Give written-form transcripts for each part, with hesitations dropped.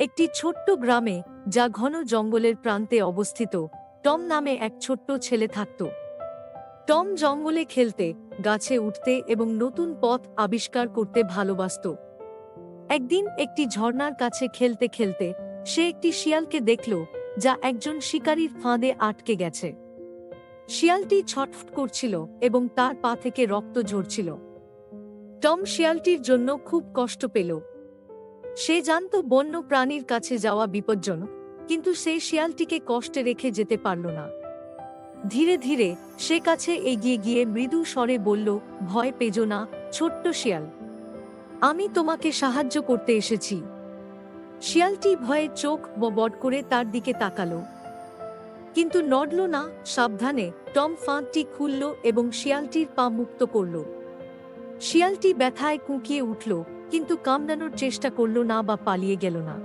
একটি ছোট্ট গ্রামে, যা ঘন জঙ্গলের প্রান্তে অবস্থিত, টম নামে এক ছোট্ট ছেলে থাকত। টম জঙ্গলে খেলতে, গাছে উঠতে এবং নতুন পথ আবিষ্কার করতে ভালোবাসত। একদিন একটি ঝর্ণার কাছে খেলতে খেলতে সে একটি শিয়ালকে দেখল, যা একজন শিকারীর ফাঁদে আটকে গেছে। শিয়ালটি ছটফট করছিল এবং তার পা থেকে রক্ত ঝরছিল। টম শিয়ালটির জন্য খুব কষ্ট পেল। সে জানত বন্য প্রাণীর কাছে যাওয়া বিপজ্জনক, কিন্তু সে শিয়ালটিকে কষ্টে রেখে যেতে পারল না। ধীরে ধীরে সে কাছে এগিয়ে গিয়ে মৃদু স্বরে বলল, ভয় পেজো না, ছোট্ট শিয়াল। আমি তোমাকে সাহায্য করতে এসেছি। শিয়ালটি ভয়ে চোখ বড় করে তার দিকে তাকালো, কিন্তু নড়ল না। সাবধানে টম ফাঁদটি খুলল এবং শিয়ালটির পা মুক্ত করল। শিয়ালটি ব্যথায় কুঁকিয়ে উঠল, কিন্তু কামড়ানোর চেষ্টা করল না বা পালিয়ে গেল না।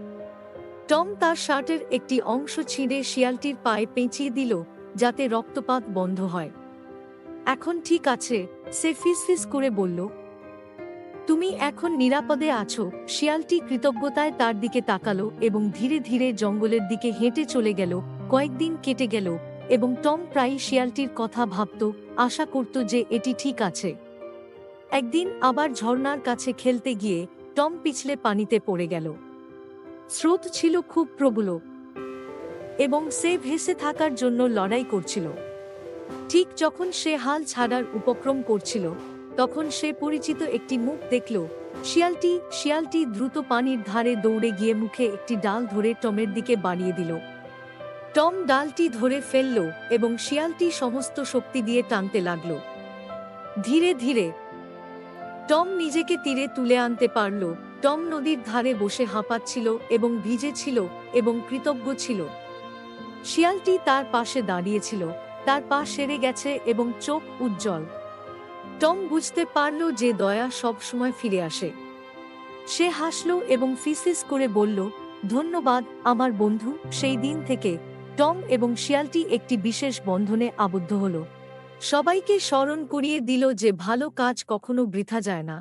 টম তার শার্টের একটি অংশ ছিঁড়ে শিয়ালটির পায়ে পেঁচিয়ে দিল, যাতে রক্তপাত বন্ধ হয়। এখন ঠিক আছে, সে ফিসফিস করে বলল। তুমি এখন নিরাপদে আছো। শিয়ালটি কৃতজ্ঞতায় তার দিকে তাকালো এবং ধীরে ধীরে জঙ্গলের দিকে হেঁটে চলে গেল। কয়েকদিন কেটে গেল এবং টম প্রায়ই শিয়ালটির কথা ভাবত, আশা করত যে এটি ঠিক আছে। একদিন আবার ঝর্ণার কাছে খেলতে গিয়ে টম পিছলে পানিতে পড়ে গেল। স্রোত ছিল খুব প্রবল এবং সে ভেসে থাকার জন্য লড়াই করছিল। ঠিক যখন সে হাল ছাড়ার উপক্রম করছিল, তখন সে পরিচিত একটি মুখ দেখল। শিয়ালটি দ্রুত পানির ধারে দৌড়ে গিয়ে মুখে একটি ডাল ধরে টমের দিকে বাড়িয়ে দিল। টম ডালটি ধরে ফেলল এবং শিয়ালটি সমস্ত শক্তি দিয়ে টানতে লাগল। ধীরে ধীরে টম নিজেকে তীরে তুলে আনতে পারল। টম নদীর ধারে বসে হাঁপাচ্ছিল এবং ভিজে ছিল এবং কৃতজ্ঞ ছিল। শিয়ালটি তার পাশে দাঁড়িয়েছিল, তার পা সেরে গেছে এবং চোখ উজ্জ্বল। টম বুঝতে পারল যে দয়া সব সময় ফিরে আসে। সে হাসল এবং ফিসফিস করে বলল, ধন্যবাদ আমার বন্ধু। সেই দিন থেকে টম এবং শিয়ালটি একটি বিশেষ বন্ধনে আবদ্ধ হল। সবাইকে স্মরণ করিয়ে দিল যে ভালো কাজ কখনো বৃথা যায় না।